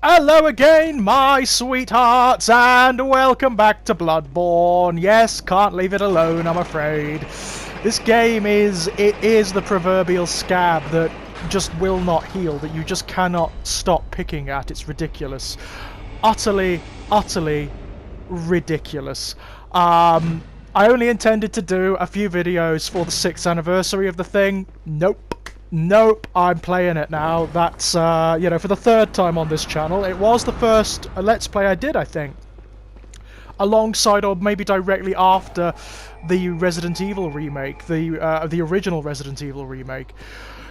Hello again, my sweethearts, and welcome back to Bloodborne. Yes, can't leave it alone, I'm afraid. This game is the proverbial scab that just will not heal, that you just cannot stop picking at. It's ridiculous. Utterly ridiculous. I only intended to do a few videos for the 6th anniversary of the thing. Nope, I'm playing it now. That's, you know, for the 3rd time on this channel. It was the first Let's Play I did, I think. Alongside, or maybe directly after, the Resident Evil remake, the original Resident Evil remake.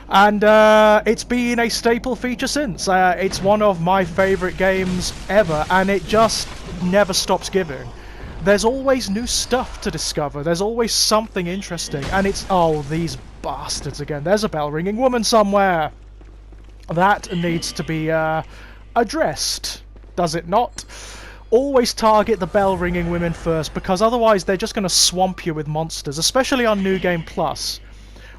And it's been a staple feature since. It's one of my favourite games ever, and it just never stops giving. There's always new stuff to discover, there's always something interesting, and it's... oh, these bastards again. There's a bell-ringing woman somewhere! That needs to be addressed, does it not? Always target the bell-ringing women first, because otherwise they're just going to swamp you with monsters, especially on New Game Plus,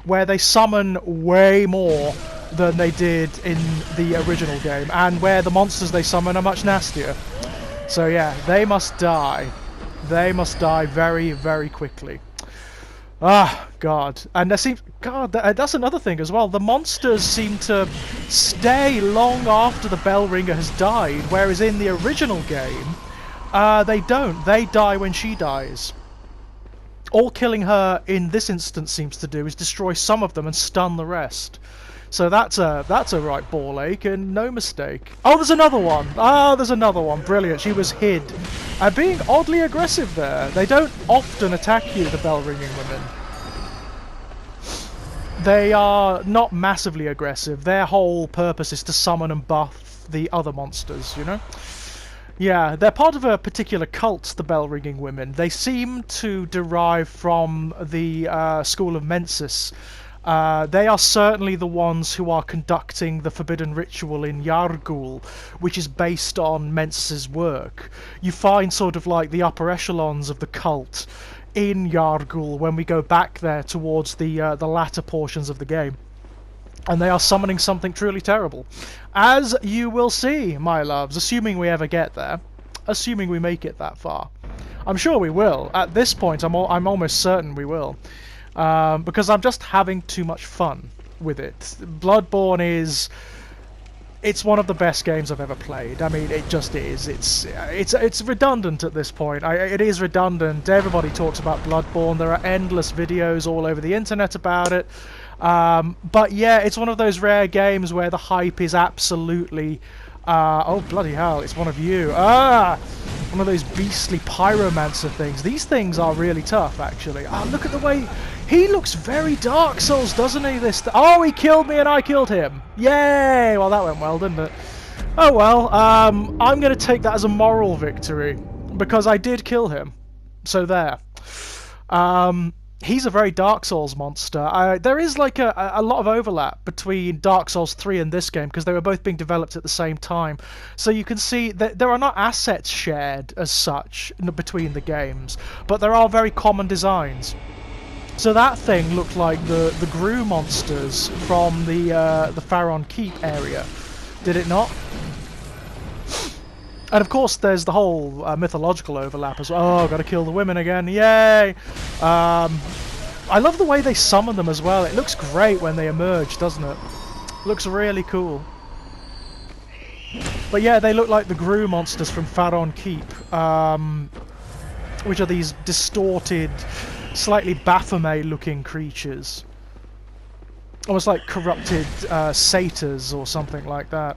where they summon way more than they did in the original game, and where the monsters they summon are much nastier. So yeah, they must die. They must die very, very quickly. Ah, God. And there seems... God, that's another thing as well. The monsters seem to stay long after the bell ringer has died, whereas in the original game, they don't. They die when she dies. All killing her in this instance seems to do is destroy some of them and stun the rest. So that's a right ball ache, and no mistake. Oh, there's another one! Ah, there's another one. Brilliant. She was hid. And being oddly aggressive there. They don't often attack you, the bell-ringing women. They are not massively aggressive. Their whole purpose is to summon and buff the other monsters, you know? Yeah, they're part of a particular cult, the bell-ringing women. They seem to derive from the school of Mensis. They are certainly the ones who are conducting the forbidden ritual in Yargul, which is based on Mensis's work. You find sort of like the upper echelons of the cult in Yargul when we go back there towards the latter portions of the game. And they are summoning something truly terrible. As you will see, my loves, assuming we ever get there. Assuming we make it that far. I'm sure we will. At this point, I'm almost certain we will. Because I'm just having too much fun with it. Bloodborne is... it's one of the best games I've ever played. I mean, it just is. It's redundant at this point. It is redundant. Everybody talks about Bloodborne. There are endless videos all over the internet about it. But yeah, it's one of those rare games where the hype is absolutely... oh, bloody hell, it's one of you. Ah! One of those beastly pyromancer things. These things are really tough, actually. Ah, look at the way... he looks very Dark Souls, doesn't he? Oh, he killed me and I killed him. Yay! Well, that went well, didn't it? Oh, well. I'm going to take that as a moral victory. Because I did kill him. So there. He's a very Dark Souls monster. There is like a lot of overlap between Dark Souls 3 and this game because they were both being developed at the same time. So you can see that there are not assets shared as such between the games, but there are very common designs. So that thing looked like the Gru monsters from the Pharaon Keep area, did it not? And of course there's the whole mythological overlap as well. Oh, gotta kill the women again, yay! I love the way they summon them as well. It looks great when they emerge, doesn't it? Looks really cool. But yeah, they look like the Gru monsters from Pharaon Keep, which are these distorted, slightly Baphomet-looking creatures. Almost like corrupted satyrs or something like that.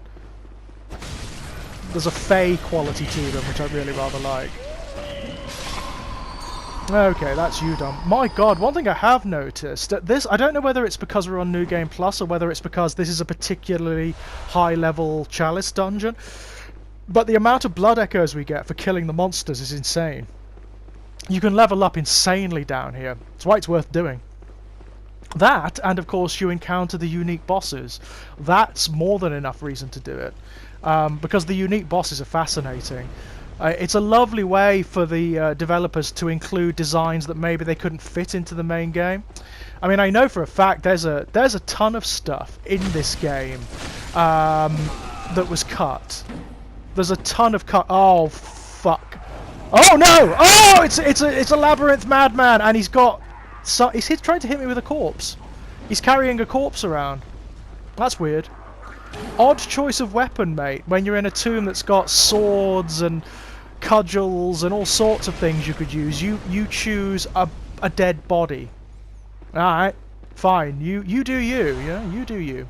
There's a fey quality to them, which I really rather like. Okay, that's you done. My god, one thing I have noticed, I don't know whether it's because we're on New Game Plus or whether it's because this is a particularly high-level Chalice dungeon, but the amount of blood echoes we get for killing the monsters is insane. You can level up insanely down here. That's why it's worth doing. That, and of course you encounter the unique bosses. That's more than enough reason to do it. Because the unique bosses are fascinating. It's a lovely way for the developers to include designs that maybe they couldn't fit into the main game. I mean, I know for a fact there's a ton of stuff in this game that was cut. There's a ton of oh fuck! Oh no! Oh, it's a labyrinth madman, and he's got he's trying to hit me with a corpse. He's carrying a corpse around. That's weird. Odd choice of weapon, mate. When you're in a tomb that's got swords and cudgels and all sorts of things you could use, you choose a dead body. All right, fine. You do you. Yeah, you do you.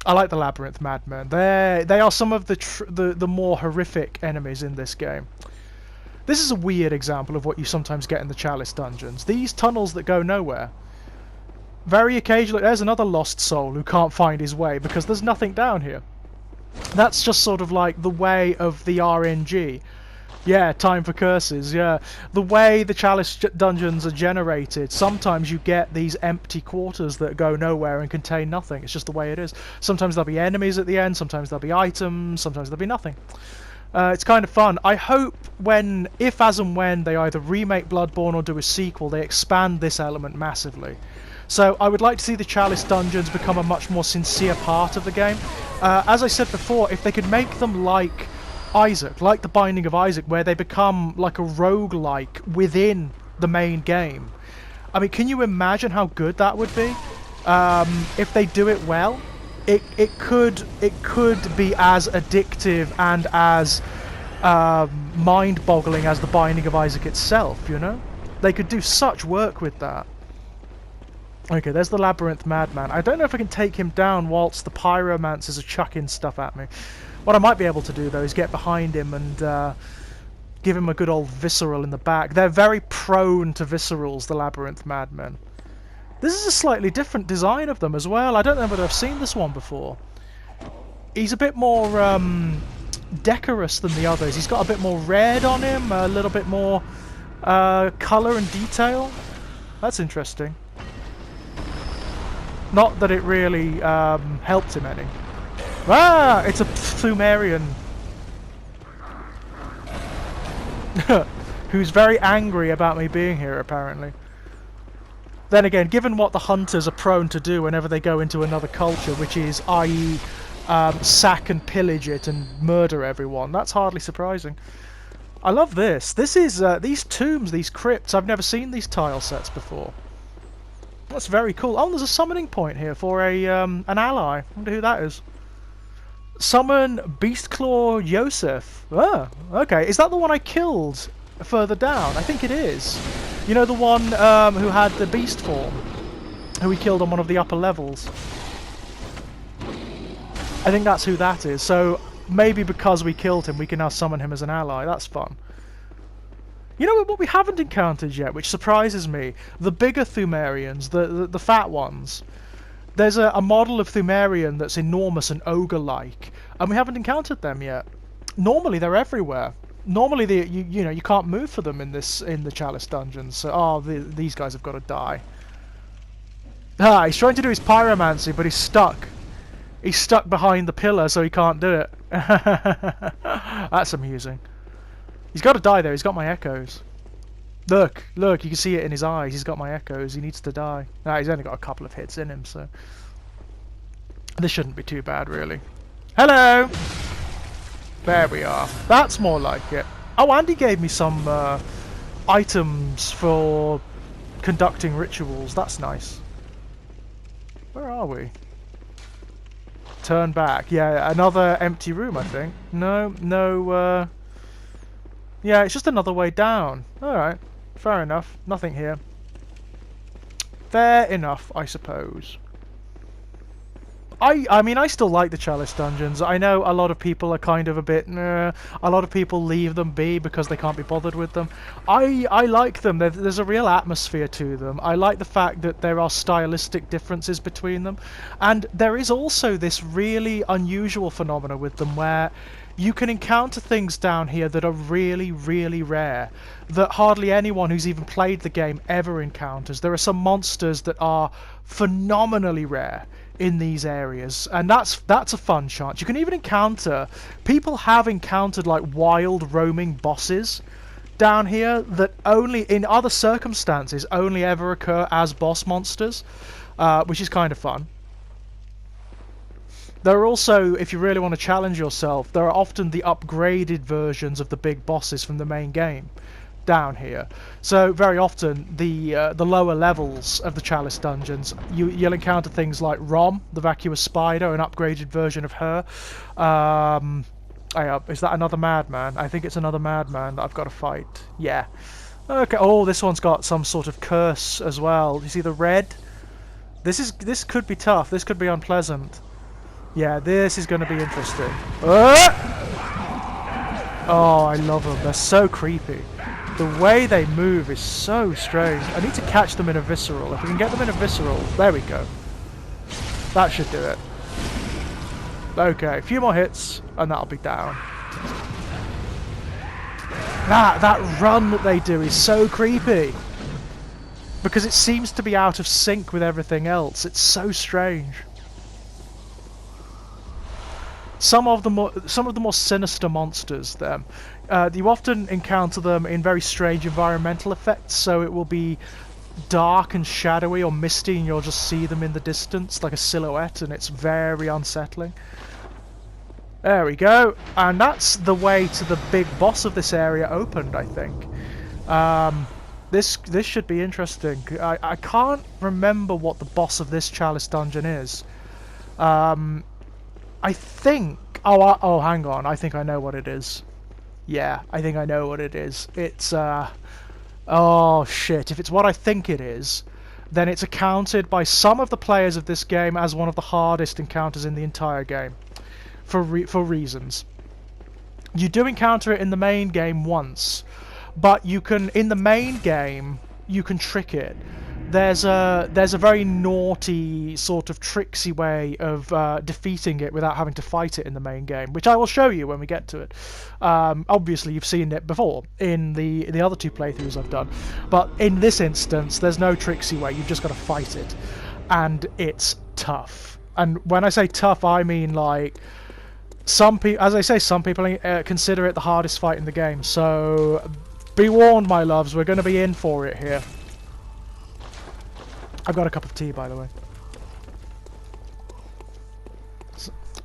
I like the labyrinth madmen. They are some of the more horrific enemies in this game. This is a weird example of what you sometimes get in the Chalice dungeons. These tunnels that go nowhere. Very occasionally, there's another lost soul who can't find his way because there's nothing down here. That's just sort of like the way of the RNG. Yeah, time for curses, yeah. The way the Chalice dungeons are generated, sometimes you get these empty quarters that go nowhere and contain nothing. It's just the way it is. Sometimes there'll be enemies at the end, sometimes there'll be items, sometimes there'll be nothing. It's kind of fun. I hope if as and when they either remake Bloodborne or do a sequel, they expand this element massively. So I would like to see the Chalice dungeons become a much more sincere part of the game. As I said before, if they could make them like Isaac, like the Binding of Isaac, where they become like a roguelike within the main game. I mean, can you imagine how good that would be? If they do it well, it could be as addictive and as mind-boggling as the Binding of Isaac itself, you know? They could do such work with that. Okay, there's the Labyrinth Madman. I don't know if I can take him down whilst the pyromancers are chucking stuff at me. What I might be able to do, though, is get behind him and give him a good old visceral in the back. They're very prone to viscerals, the Labyrinth Madmen. This is a slightly different design of them as well. I don't know whether I've seen this one before. He's a bit more decorous than the others. He's got a bit more red on him, a little bit more colour and detail. That's interesting. Not that it really helped him any. Ah! It's a Pthumerian. Who's very angry about me being here, apparently. Then again, given what the hunters are prone to do whenever they go into another culture, which is, i.e., sack and pillage it and murder everyone, that's hardly surprising. I love this. This is, these tombs, these crypts, I've never seen these tile sets before. That's very cool. Oh, there's a summoning point here for an ally. I wonder who that is. Summon Beastclaw Yosef. Ah, okay. Is that the one I killed further down? I think it is. You know, the one who had the beast form? Who we killed on one of the upper levels? I think that's who that is. So maybe because we killed him, we can now summon him as an ally. That's fun. You know what we haven't encountered yet, which surprises me? The bigger Pthumerians, the fat ones. There's a model of Pthumerian that's enormous and ogre-like, and we haven't encountered them yet. Normally they're everywhere. Normally you know you can't move for them in the Chalice dungeons. So these guys have got to die. Ah, he's trying to do his pyromancy, but he's stuck. He's stuck behind the pillar, so he can't do it. That's amusing. He's got to die there. He's got my echoes. Look, you can see it in his eyes. He's got my echoes. He needs to die. Nah, he's only got a couple of hits in him, so this shouldn't be too bad, really. Hello. There we are. That's more like it. Oh, Andy gave me some items for conducting rituals. That's nice. Where are we? Turn back. Yeah, another empty room, I think. No. Yeah, it's just another way down. Alright, fair enough. Nothing here. Fair enough, I suppose. I mean, I still like the Chalice dungeons. I know a lot of people are kind of a bit, a lot of people leave them be because they can't be bothered with them. I like them. There's a real atmosphere to them. I like the fact that there are stylistic differences between them. And there is also this really unusual phenomena with them where you can encounter things down here that are really, really rare, that hardly anyone who's even played the game ever encounters. There are some monsters that are phenomenally rare in these areas, and that's a fun chance. You can even encounter, people have encountered like wild roaming bosses down here that only in other circumstances only ever occur as boss monsters, which is kind of fun. There are also, if you really want to challenge yourself, there are often the upgraded versions of the big bosses from the main game down here. So very often the lower levels of the Chalice dungeons, you'll encounter things like Rom, the vacuous spider, an upgraded version of her. Is that another madman? I think it's another madman that I've got to fight. Yeah. Okay. Oh, this one's got some sort of curse as well. You see the red? This could be tough. This could be unpleasant. Yeah, this is going to be interesting. Oh, I love them. They're so creepy. The way they move is so strange. I need to catch them in a visceral. If we can get them in a visceral, there we go. That should do it. Okay, a few more hits, and that'll be down. That run that they do is so creepy. Because it seems to be out of sync with everything else. It's so strange. Some of the more sinister monsters, then, you often encounter them in very strange environmental effects. So it will be dark and shadowy or misty, and you'll just see them in the distance like a silhouette, and it's very unsettling. There we go, and that's the way to the big boss of this area opened, I think. This should be interesting. I can't remember what the boss of this Chalice dungeon is. I think... Oh, hang on. I think I know what it is. Yeah, I think I know what it is. It's, oh, shit. If it's what I think it is, then it's accounted by some of the players of this game as one of the hardest encounters in the entire game. For reasons. You do encounter it in the main game once, but you can... In the main game, you can trick it. There's a very naughty sort of tricksy way of defeating it without having to fight it in the main game, which I will show you when we get to it. Obviously you've seen it before in the other two playthroughs I've done, but in this instance there's no tricksy way. You've just got to fight it, and it's tough. And when I say tough, I mean like some people, as I say, some people consider it the hardest fight in the game. So be warned, my loves, we're going to be in for it here. I've got a cup of tea, by the way.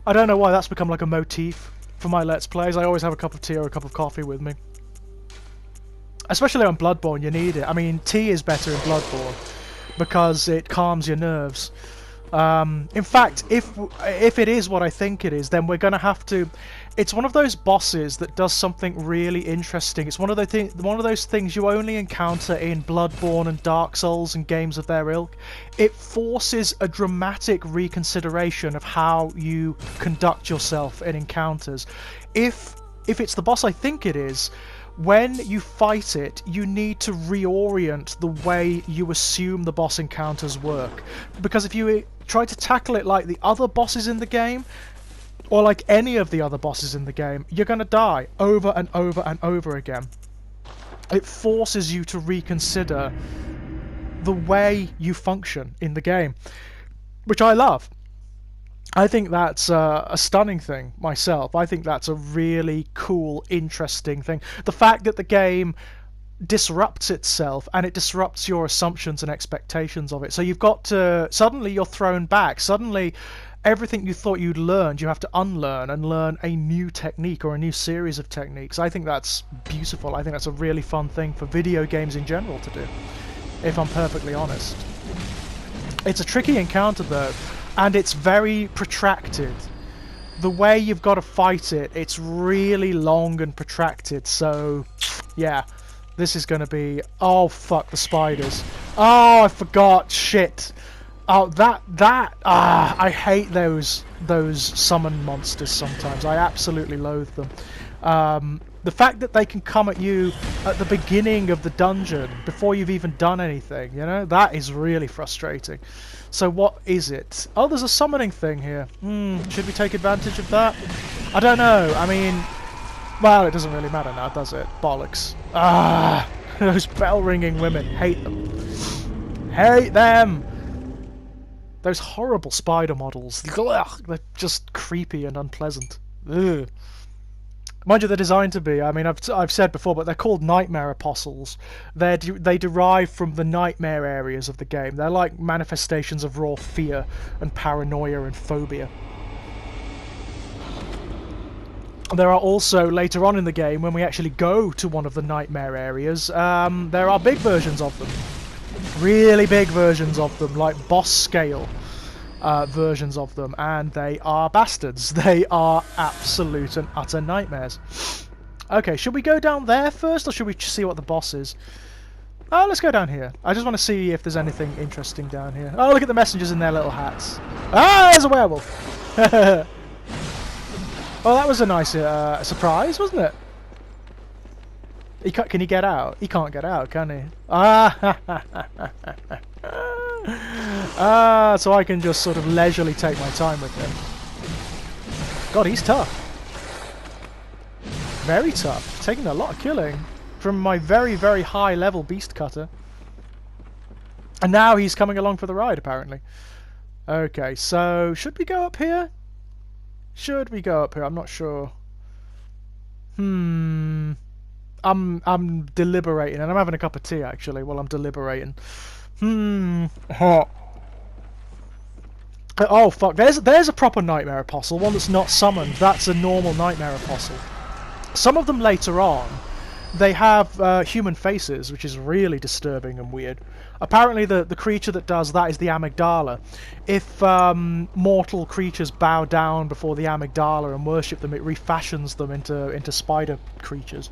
I don't know why that's become like a motif for my Let's Plays. I always have a cup of tea or a cup of coffee with me. Especially on Bloodborne, you need it. I mean, tea is better in Bloodborne because it calms your nerves. In fact, if it is what I think it is, then we're going to have to... It's one of those bosses that does something really interesting. It's one of those things you only encounter in Bloodborne and Dark Souls and games of their ilk. It forces a dramatic reconsideration of how you conduct yourself in encounters. If it's the boss I think it is, when you fight it, you need to reorient the way you assume the boss encounters work. Because if you try to tackle it like the other bosses in the game, or like any of the other bosses in the game, you're going to die over and over and over again. It forces you to reconsider the way you function in the game, which I love. I think that's a stunning thing myself. I think that's a really cool, interesting thing. The fact that the game disrupts itself, and it disrupts your assumptions and expectations of it. So you've got to... Suddenly you're thrown back. Suddenly everything you thought you'd learned, you have to unlearn and learn a new technique or a new series of techniques. I think that's beautiful. I think that's a really fun thing for video games in general to do, if I'm perfectly honest. It's a tricky encounter though, and it's very protracted. The way you've got to fight it, it's really long and protracted, so yeah, this is going to be... Oh fuck, the spiders. Oh, I forgot, shit. Oh, I hate those summon monsters sometimes. I absolutely loathe them. The fact that they can come at you at the beginning of the dungeon before you've even done anything, you know, that is really frustrating. So what is it? Oh, there's a summoning thing here. Should we take advantage of that? I don't know. I mean, well, it doesn't really matter now, does it? Bollocks. Ah, those bell-ringing women. Hate them. Hate them! Those horrible spider models. Ugh, they're just creepy and unpleasant. Ugh. Mind you, they're designed to be. I mean, I've said before, but they're called nightmare apostles. They derive from the nightmare areas of the game. They're like manifestations of raw fear and paranoia and phobia. There are also, later on in the game, when we actually go to one of the nightmare areas, there are big versions of them. Really big versions of them, like boss scale versions of them, and they are bastards. They are absolute and utter nightmares. Okay, should we go down there first, or should we see what the boss is? Oh, let's go down here. I just want to see if there's anything interesting down here. Oh, look at the messengers in their little hats. Ah, there's a werewolf! Well, that was a nice surprise, wasn't it? Can he get out? He can't get out, can he? Ah, so I can just sort of leisurely take my time with him. God, he's tough. Very tough. Taking a lot of killing from my very, very high level beast cutter. And now he's coming along for the ride, apparently. Okay, so should we go up here? Should we go up here? I'm not sure. I'm deliberating, and I'm having a cup of tea actually while I'm deliberating. Oh fuck! There's a proper nightmare apostle, one that's not summoned. That's a normal nightmare apostle. Some of them later on, they have human faces, which is really disturbing and weird. Apparently the creature that does that is the amygdala. If mortal creatures bow down before the amygdala and worship them, it refashions them into spider creatures.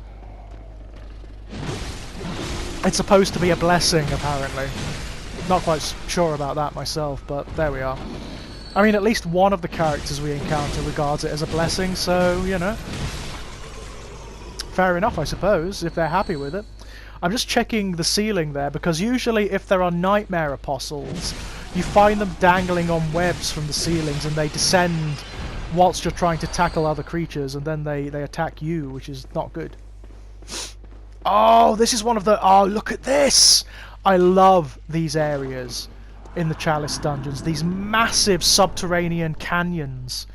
It's supposed to be a blessing, apparently. Not quite sure about that myself, but there we are. I mean, at least one of the characters we encounter regards it as a blessing, so, you know. Fair enough, I suppose, if they're happy with it. I'm just checking the ceiling there, because usually if there are nightmare apostles, you find them dangling on webs from the ceilings, and they descend whilst you're trying to tackle other creatures, and then they attack you, which is not good. Oh, this is one of the... Oh, look at this! I love these areas in the Chalice dungeons. These massive subterranean canyons.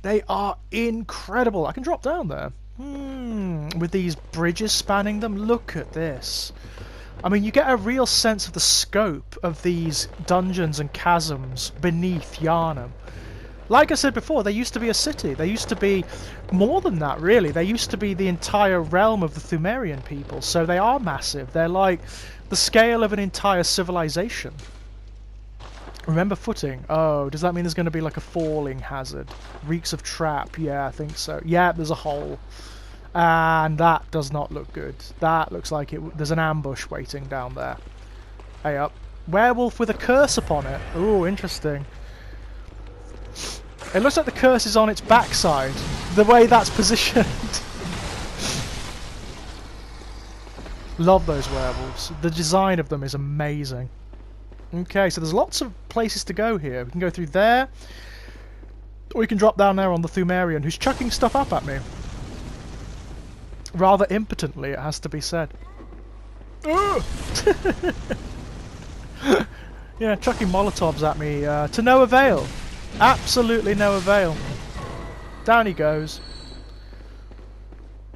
They are incredible. I can drop down there. With these bridges spanning them. Look at this. I mean, you get a real sense of the scope of these dungeons and chasms beneath Yharnam. Like I said before, they used to be a city. They used to be more than that, really. They used to be the entire realm of the Pthumerian people. So they are massive. They're like the scale of an entire civilization. Remember footing. Oh, does that mean there's going to be like a falling hazard? Reeks of trap. Yeah, I think so. Yeah, there's a hole. And that does not look good. That looks like there's an ambush waiting down there. Hey up. Werewolf with a curse upon it. Ooh, interesting. It looks like the curse is on its backside, the way that's positioned. Love those werewolves. The design of them is amazing. Okay, so there's lots of places to go here. We can go through there, or we can drop down there on the Pthumerian, who's chucking stuff up at me. Rather impotently, it has to be said. Yeah, chucking Molotovs at me to no avail. Absolutely no avail. Down he goes.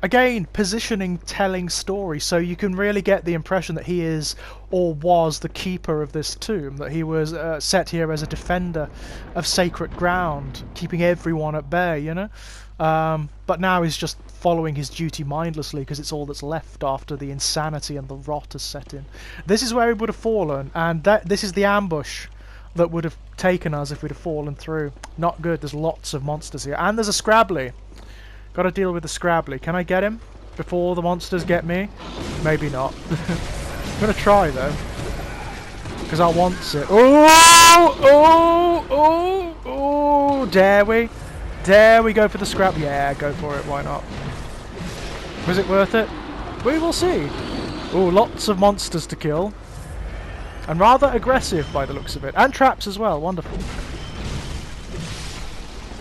Again, positioning, telling story, so you can really get the impression that he is, or was, the keeper of this tomb, that he was set here as a defender of sacred ground, keeping everyone at bay, you know? But now he's just following his duty mindlessly, because it's all that's left after the insanity and the rot has set in. This is where he would have fallen, and this is the ambush that would have taken us if we'd have fallen through. Not good. There's lots of monsters here. And there's a Scrabbly. Got to deal with the Scrabbly. Can I get him before the monsters get me? Maybe not. I'm going to try, though. Because I want it. Oh! Oh! Oh! Oh! Dare we? Dare we go for the Scrab? Yeah, go for it. Why not? Was it worth it? We will see. Oh, lots of monsters to kill. And rather aggressive by the looks of it. And traps as well. Wonderful.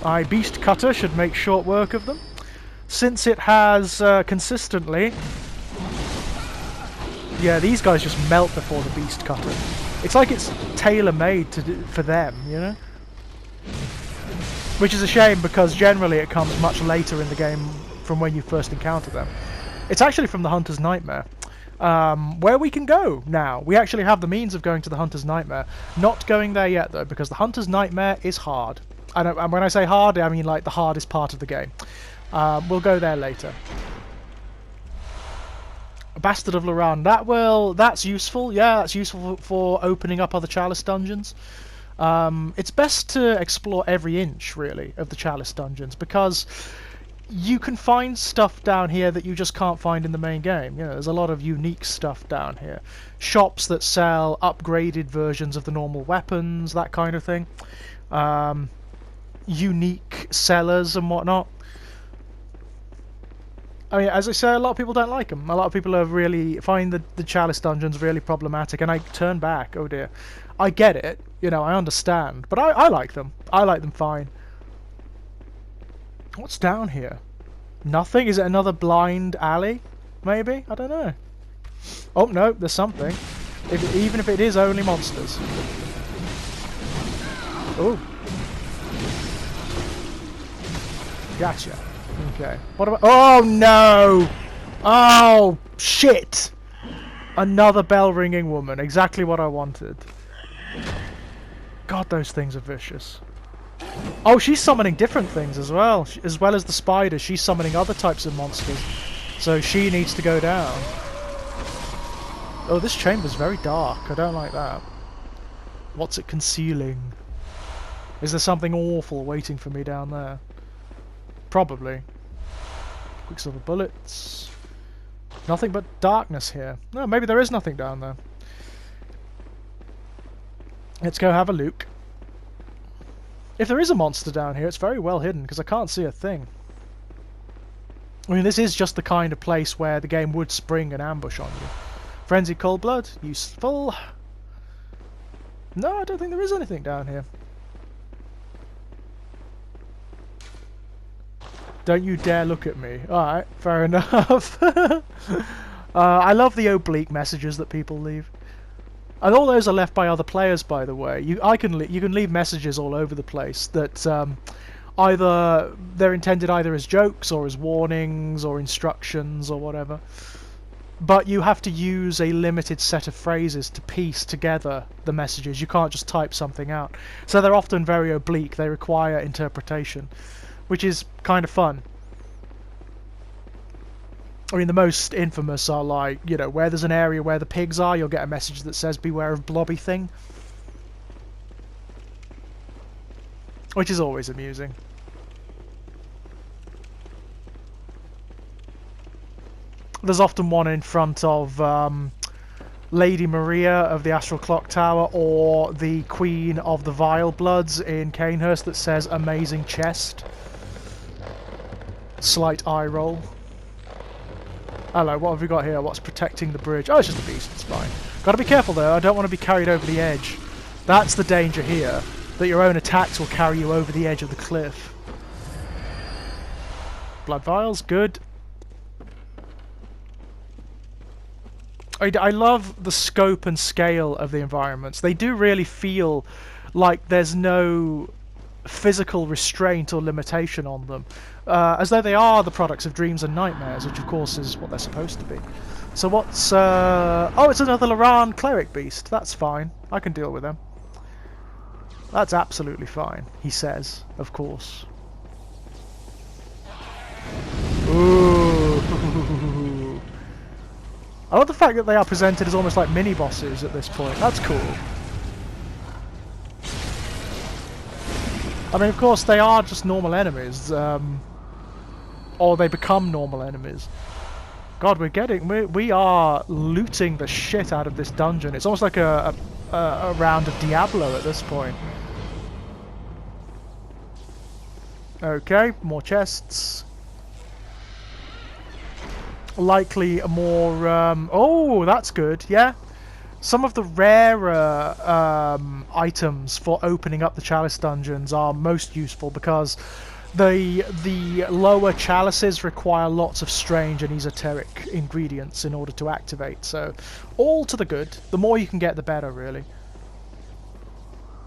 My beast cutter should make short work of them. Since it has consistently... Yeah, these guys just melt before the beast cutter. It's like it's tailor-made for them, you know? Which is a shame, because generally it comes much later in the game from when you first encounter them. It's actually from the Hunter's Nightmare. Where we can go now. We actually have the means of going to the Hunter's Nightmare. Not going there yet, though, because the Hunter's Nightmare is hard. And when I say hard, I mean like the hardest part of the game. We'll go there later. Bastard of Loran. That's useful. Yeah, that's useful for opening up other Chalice dungeons. It's best to explore every inch, really, of the Chalice dungeons, because you can find stuff down here that you just can't find in the main game. You know, there's a lot of unique stuff down here. Shops that sell upgraded versions of the normal weapons, that kind of thing. Unique sellers and whatnot. I mean, as I say, a lot of people don't like them. A lot of people are really find the Chalice dungeons really problematic, and I turn back. Oh dear. I get it, you know, I understand, but I like them. I like them fine. What's down here? Nothing? Is it another blind alley? Maybe? I don't know. Oh no, there's something. Even if it is only monsters. Oh. Gotcha. Okay. What about... Oh no! Oh shit! Another bell ringing woman. Exactly what I wanted. God, those things are vicious. Oh, she's summoning different things as well. As well as the spider, she's summoning other types of monsters. So she needs to go down. Oh, this chamber's very dark. I don't like that. What's it concealing? Is there something awful waiting for me down there? Probably. Quicksilver bullets. Nothing but darkness here. No, maybe there is nothing down there. Let's go have a look. If there is a monster down here, it's very well hidden, because I can't see a thing. I mean, this is just the kind of place where the game would spring an ambush on you. Frenzied Cold Blood, useful. No, I don't think there is anything down here. Don't you dare look at me. Alright, fair enough. I love the oblique messages that people leave. And all those are left by other players, by the way. You can leave messages all over the place that either they're intended either as jokes or as warnings or instructions or whatever. But you have to use a limited set of phrases to piece together the messages. You can't just type something out. So they're often very oblique. They require interpretation, which is kind of fun. I mean, the most infamous are like, you know, where there's an area where the pigs are, you'll get a message that says, beware of blobby thing. Which is always amusing. There's often one in front of Lady Maria of the Astral Clock Tower, or the Queen of the Vile Bloods in Canehurst that says, amazing chest. Slight eye roll. Hello, what have we got here? What's protecting the bridge? Oh, it's just a beast, it's fine. Gotta be careful though, I don't want to be carried over the edge. That's the danger here, that your own attacks will carry you over the edge of the cliff. Blood vials, good. I love the scope and scale of the environments. They do really feel like there's no physical restraint or limitation on them. As though they are the products of dreams and nightmares, which of course is what they're supposed to be. So what's... Oh, it's another Loran cleric beast. That's fine. I can deal with them. That's absolutely fine, he says, of course. Ooh. I love the fact that they are presented as almost like mini-bosses at this point. That's cool. I mean, of course, they are just normal enemies. Or they become normal enemies. God, we are looting the shit out of this dungeon. It's almost like a round of Diablo at this point. Okay, more chests. Likely more... oh, that's good, yeah. Some of the rarer items for opening up the Chalice dungeons are most useful, because the lower chalices require lots of strange and esoteric ingredients in order to activate, so all to the good. The more you can get, the better, really.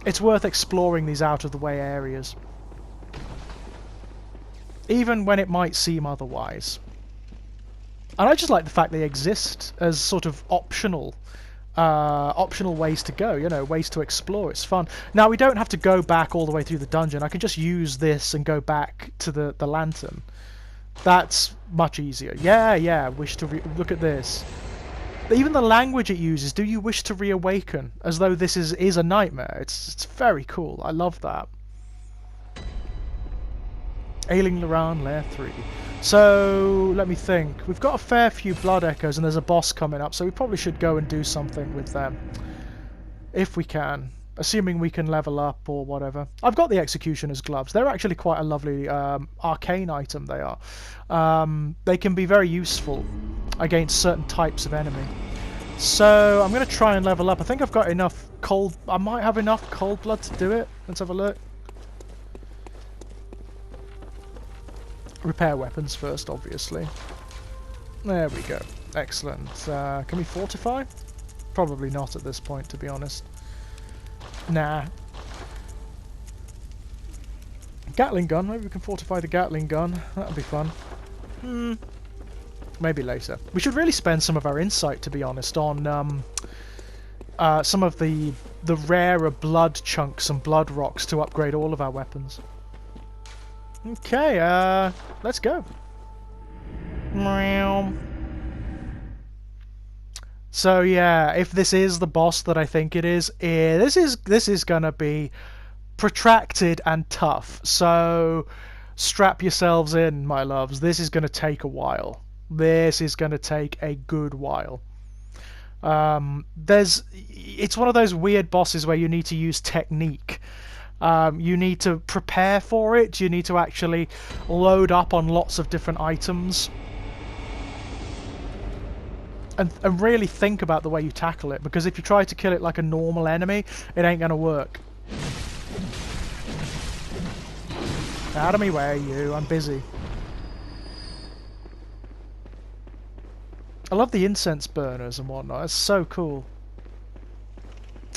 It's worth exploring these out-of-the-way areas, even when it might seem otherwise. And I just like the fact they exist as sort of optional ways to go, you know, ways to explore. It's fun. Now, we don't have to go back all the way through the dungeon. I can just use this and go back to the lantern. That's much easier. Yeah, wish to look at this. Even the language it uses, do you wish to reawaken? As though this is a nightmare. It's very cool. I love that. Ailing Laran, Lair 3. So, let me think. We've got a fair few Blood Echoes and there's a boss coming up, so we probably should go and do something with them. If we can. Assuming we can level up or whatever. I've got the Executioner's Gloves. They're actually quite a lovely arcane item, they are. They can be very useful against certain types of enemy. So, I'm going to try and level up. I think I've got enough cold... I might have enough cold blood to do it. Let's have a look. Repair weapons first, obviously. There we go. Excellent. Can we fortify? Probably not at this point, to be honest. Nah. Gatling gun. Maybe we can fortify the Gatling gun. That'll be fun. Maybe later. We should really spend some of our insight, to be honest, on some of the rarer blood chunks and blood rocks to upgrade all of our weapons. Okay, let's go. So yeah, if this is the boss that I think it is, this is gonna be protracted and tough. So strap yourselves in, my loves. This is gonna take a while. This is gonna take a good while. It's one of those weird bosses where you need to use technique. You need to prepare for it. You need to actually load up on lots of different items. And really think about the way you tackle it, because if you try to kill it like a normal enemy, it ain't gonna work. Out of me way, you. I'm busy. I love the incense burners and whatnot. It's so cool.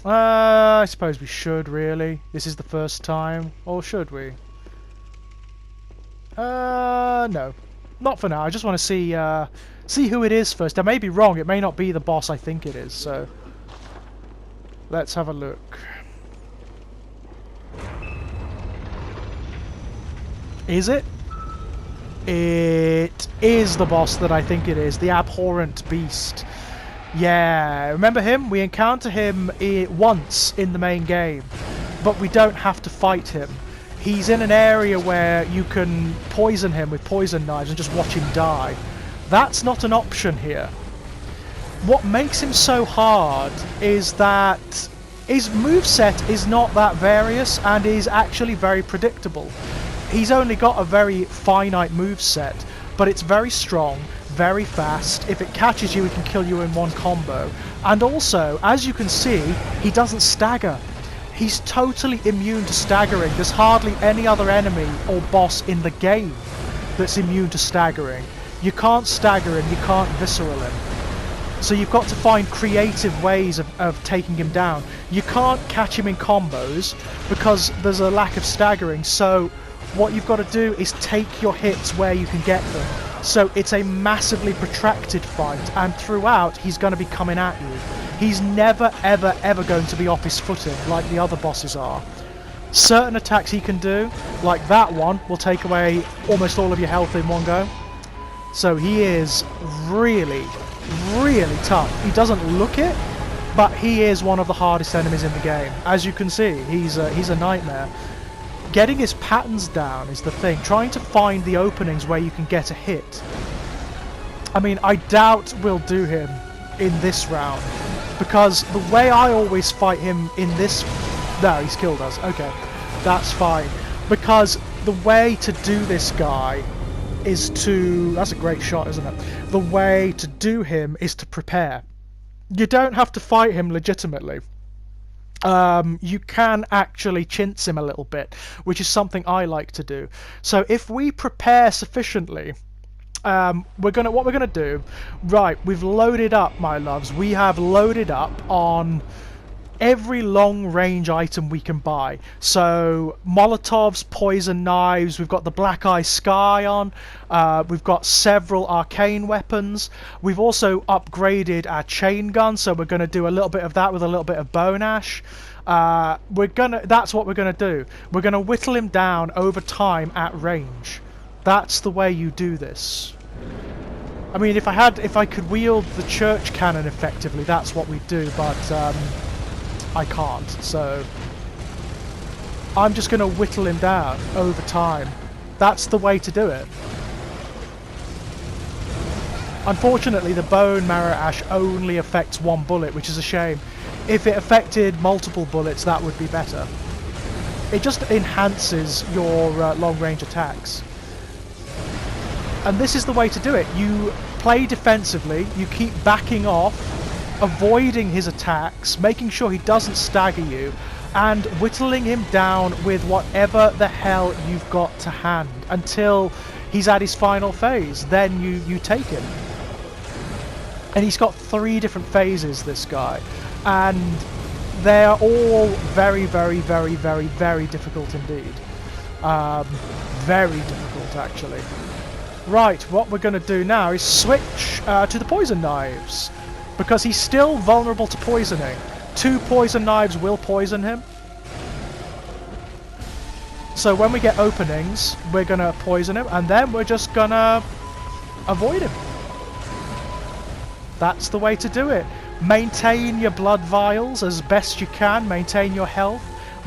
I suppose we should, really. This is the first time. Or should we? No. Not for now. I just want to see who it is first. I may be wrong. It may not be the boss I think it is, so... Let's have a look. Is it? It is the boss that I think it is. The Abhorrent Beast. Yeah, remember him? We encounter him once in the main game, but we don't have to fight him. He's in an area where you can poison him with poison knives and just watch him die. That's not an option here. What makes him so hard is that his moveset is not that various and is actually very predictable. He's only got a very finite moveset, but it's very strong, very fast. If it catches you, it can kill you in one combo. And also, as you can see, he doesn't stagger. He's totally immune to staggering. There's hardly any other enemy or boss in the game that's immune to staggering. You can't stagger him, you can't visceral him. So you've got to find creative ways of taking him down. You can't catch him in combos because there's a lack of staggering, so what you've got to do is take your hits where you can get them. So it's a massively protracted fight, and throughout he's going to be coming at you. He's never ever ever going to be off his footing like the other bosses are. Certain attacks he can do, like that one, will take away almost all of your health in one go. So he is really, really tough. He doesn't look it, but he is one of the hardest enemies in the game. As you can see, he's a nightmare. Getting his patterns down is the thing. Trying to find the openings where you can get a hit. I mean, I doubt we'll do him in this round, because the way I always fight him in this... No, he's killed us. Okay, that's fine. Because the way to do this guy is to... That's a great shot, isn't it? The way to do him is to prepare. You don't have to fight him legitimately. You can actually chintz him a little bit, which is something I like to do. So if we prepare sufficiently, what we're gonna do, right, we've loaded up, my loves, we have loaded up on every long-range item we can buy. So Molotovs, poison knives, we've got the Black Eye Sky on, we've got several arcane weapons. We've also upgraded our chain gun, so we're going to do a little bit of that with a little bit of bone ash. That's what we're going to do. We're going to whittle him down over time at range. That's the way you do this. I mean, if I could wield the church cannon effectively, that's what we'd do, but I can't, so I'm just going to whittle him down over time. That's the way to do it. Unfortunately, the bone marrow ash only affects one bullet, which is a shame. If it affected multiple bullets, that would be better. It just enhances your long-range attacks. And this is the way to do it. You play defensively, you keep backing off, avoiding his attacks, making sure he doesn't stagger you, and whittling him down with whatever the hell you've got to hand until he's at his final phase. Then you take him. And he's got 3 different phases, this guy. And they're all very, very, very, very, very difficult indeed. Very difficult, actually. Right, what we're going to do now is switch to the poison knives, because he's still vulnerable to poisoning. 2 poison knives will poison him. So when we get openings, we're going to poison him, and then we're just going to avoid him. That's the way to do it. Maintain your blood vials as best you can, maintain your health,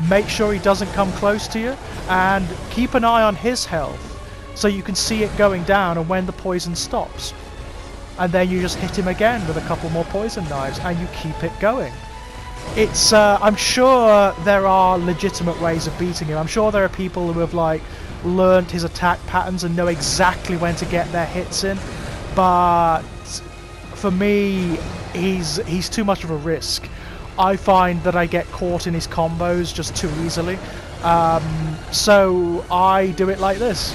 make sure he doesn't come close to you, and keep an eye on his health so you can see it going down and when the poison stops. And then you just hit him again with a couple more poison knives and you keep it going. It's, I'm sure there are legitimate ways of beating him. I'm sure there are people who have like learnt his attack patterns and know exactly when to get their hits in, but for me, he's too much of a risk. I find that I get caught in his combos just too easily, so I do it like this.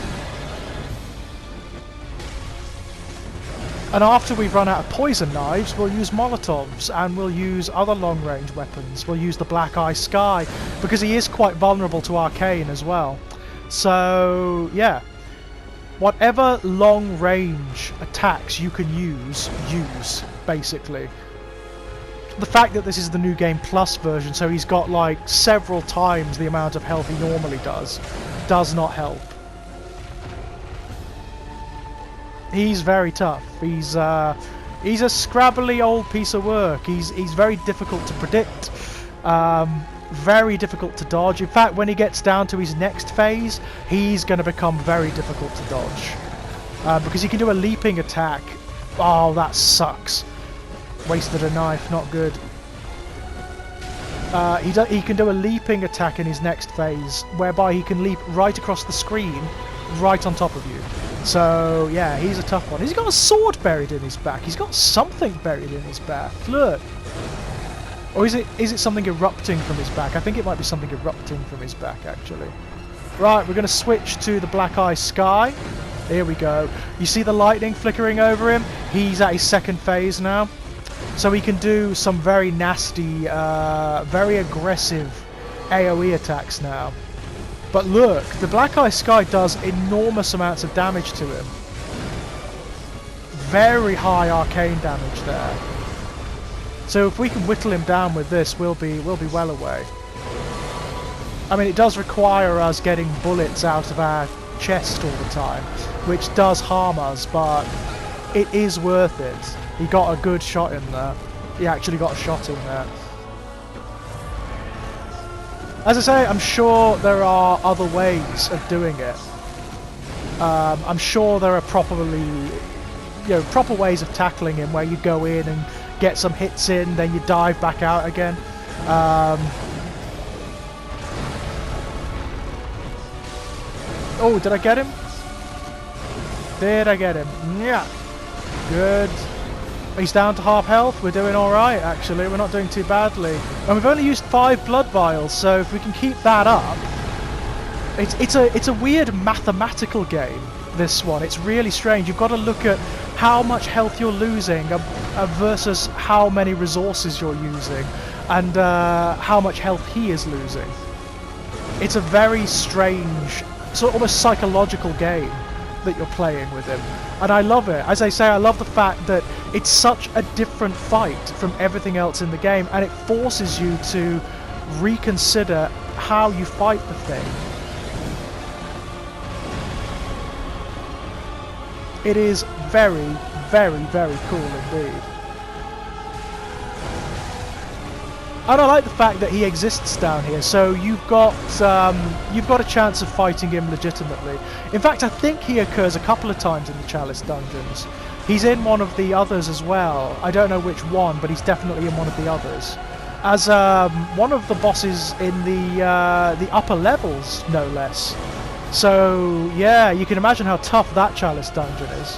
And after we've run out of poison knives, we'll use Molotovs, and we'll use other long-range weapons. We'll use the Black Eye Sky, because he is quite vulnerable to Arcane as well. So, yeah. Whatever long-range attacks you can use, basically. The fact that this is the New Game Plus version, so he's got like several times the amount of health he normally does not help. He's very tough. He's a scrabbly old piece of work. He's very difficult to predict. Very difficult to dodge. In fact, when he gets down to his next phase, he's going to become very difficult to dodge. Because he can do a leaping attack. Oh, that sucks. Wasted a knife, not good. He can do a leaping attack in his next phase, whereby he can leap right across the screen, right on top of you. So, yeah, he's a tough one. He's got a sword buried in his back. He's got something buried in his back. Look. Or is it something erupting from his back? I think it might be something erupting from his back, actually. Right, we're going to switch to the Black Eye Sky. Here we go. You see the lightning flickering over him? He's at his second phase now. So he can do some very nasty, very aggressive AoE attacks now. But look, the Black Eye Sky does enormous amounts of damage to him. Very high arcane damage there. So if we can whittle him down with this, we'll be well away. I mean, it does require us getting bullets out of our chest all the time, which does harm us, but it is worth it. He got a good shot in there. He actually got a shot in there. As I say, I'm sure there are other ways of doing it. I'm sure there are proper ways of tackling him where you go in and get some hits in, then you dive back out again. Oh, did I get him? Did I get him? Yeah. Good. He's down to half health. We're doing alright, actually. We're not doing too badly. And we've only used 5 blood vials, so if we can keep that up... It's a weird mathematical game, this one. It's really strange. You've got to look at how much health you're losing versus how many resources you're using, and how much health he is losing. It's a very strange, sort of almost psychological game that you're playing with him. And I love it. As I say, I love the fact that it's such a different fight from everything else in the game, and it forces you to reconsider how you fight the thing. It is very, very, very cool indeed. And I like the fact that he exists down here, so you've got a chance of fighting him legitimately. In fact, I think he occurs a couple of times in the Chalice dungeons. He's in one of the others as well. I don't know which one, but he's definitely in one of the others. As one of the bosses in the upper levels, no less. So yeah, you can imagine how tough that Chalice dungeon is.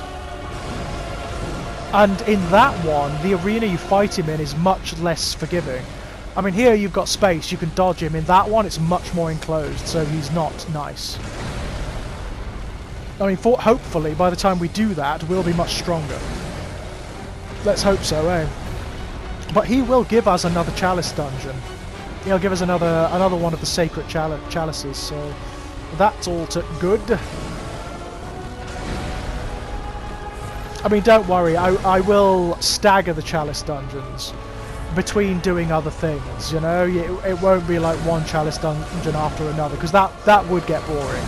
And in that one, the arena you fight him in is much less forgiving. I mean, here you've got space, you can dodge him. In that one, it's much more enclosed, so he's not nice. I mean, hopefully, by the time we do that, we'll be much stronger. Let's hope so, eh? But he will give us another Chalice dungeon. He'll give us another one of the sacred chalices, so that's all good. I mean, don't worry, I will stagger the Chalice dungeons between doing other things, you know? It won't be like one Chalice dungeon after another, because that would get boring.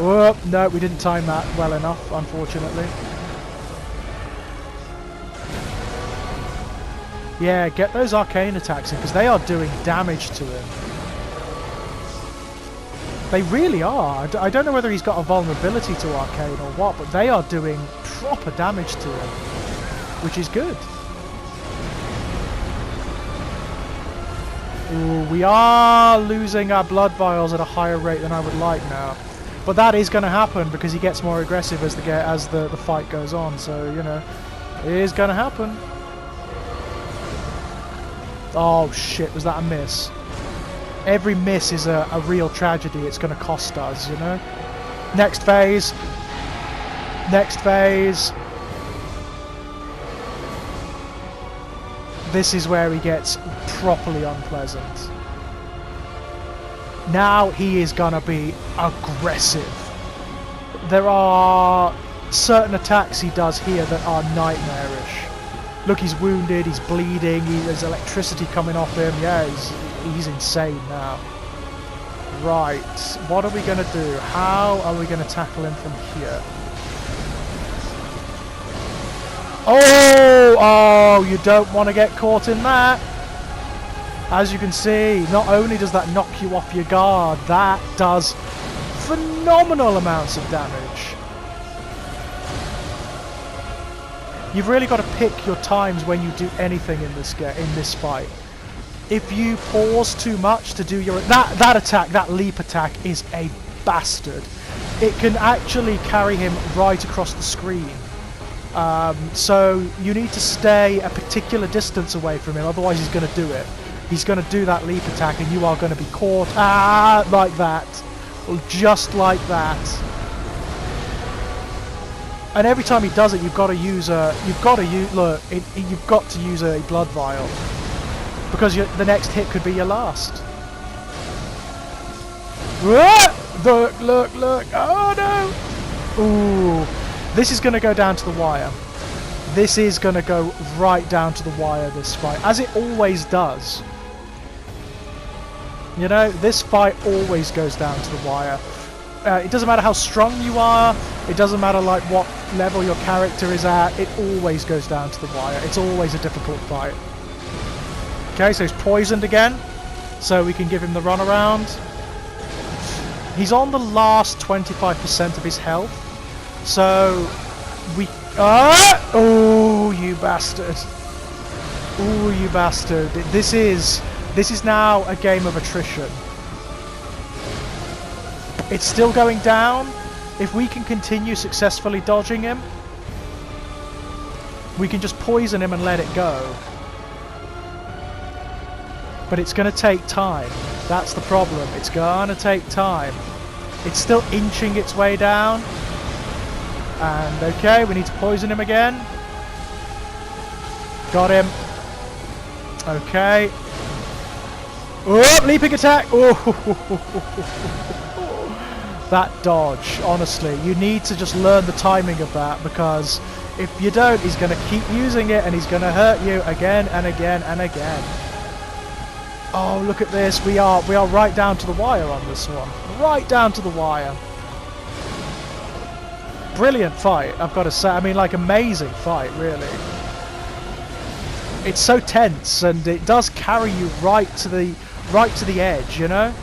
Oh, no, we didn't time that well enough, unfortunately. Yeah, get those arcane attacks in, because they are doing damage to him. They really are. I don't know whether he's got a vulnerability to arcane or what, but they are doing proper damage to him, which is good. Ooh, we are losing our blood vials at a higher rate than I would like now. But that is going to happen because he gets more aggressive as the fight goes on, so, you know, it is going to happen. Oh shit, was that a miss? Every miss is a real tragedy. It's going to cost us, you know? Next phase. Next phase. This is where he gets properly unpleasant. Now he is gonna be aggressive. There are certain attacks he does here that are nightmarish. Look, he's wounded, he's bleeding, there's electricity coming off him. Yeah, he's insane now. Right, what are we gonna do? How are we gonna tackle him from here? Oh, you don't want to get caught in that. As you can see, not only does that knock you off your guard, that does phenomenal amounts of damage. You've really got to pick your times when you do anything in this fight. If you pause too much to do your that attack, that leap attack, is a bastard. It can actually carry him right across the screen. So you need to stay a particular distance away from him, otherwise he's going to do it. He's going to do that leap attack and you are going to be caught, like that. Just like that. And every time he does it, you've got to use a blood vial, because the next hit could be your last. Look, oh no! Ooh. This is going to go down to the wire. This is going to go right down to the wire, this fight, as it always does. You know, this fight always goes down to the wire. It doesn't matter how strong you are, it doesn't matter like what level your character is at, it always goes down to the wire. It's always a difficult fight. Okay, so he's poisoned again, so we can give him the runaround. He's on the last 25% of his health. So we oh, you bastard. Oh, you bastard. This is now a game of attrition. It's still going down. If we can continue successfully dodging him, we can just poison him and let it go. But it's going to take time. That's the problem. It's going to take time. It's still inching its way down. And okay, we need to poison him again. Got him. Okay. Oh, leaping attack! Oh, that dodge, honestly. You need to just learn the timing of that, because if you don't, he's going to keep using it and he's going to hurt you again and again and again. Oh, look at this. We are right down to the wire on this one. Right down to the wire. brilliant fight, I've got to say. I mean, like, amazing fight, really. It's so tense, and it does carry you right to the edge, you know?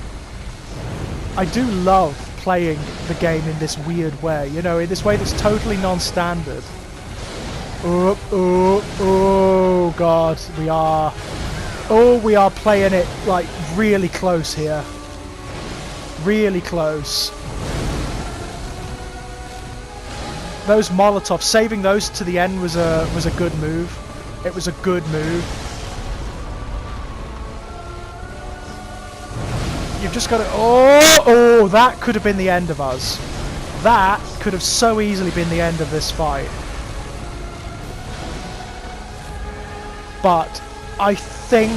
I do love playing the game in this weird way, you know, in this way that's totally non-standard. Oh god, we are playing it, like, really close here. Really close. Those Molotovs, saving those to the end was a good move. It was a good move. You've just got to... Oh, that could have been the end of us. That could have so easily been the end of this fight. But I think...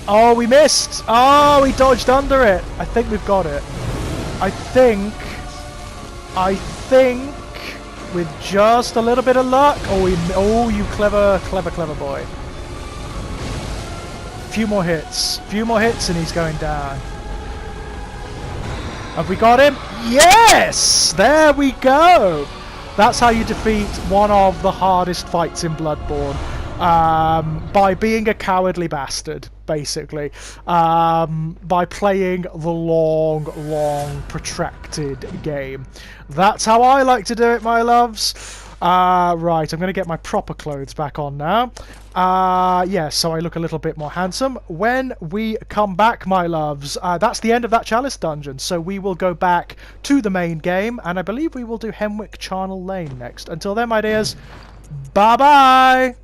Oh, we missed! Oh, we dodged under it! I think we've got it. I think... with just a little bit of luck... Oh, you clever boy. Few more hits and he's going down. Have we got him? Yes! There we go! That's how you defeat one of the hardest fights in Bloodborne. By being a cowardly bastard, basically. By playing the long, protracted game. That's how I like to do it, my loves. Right, I'm going to get my proper clothes back on now. Yeah, so I look a little bit more handsome. When we come back, my loves, that's the end of that Chalice dungeon. So we will go back to the main game, and I believe we will do Hemwick Charnel Lane next. Until then, my dears, bye-bye!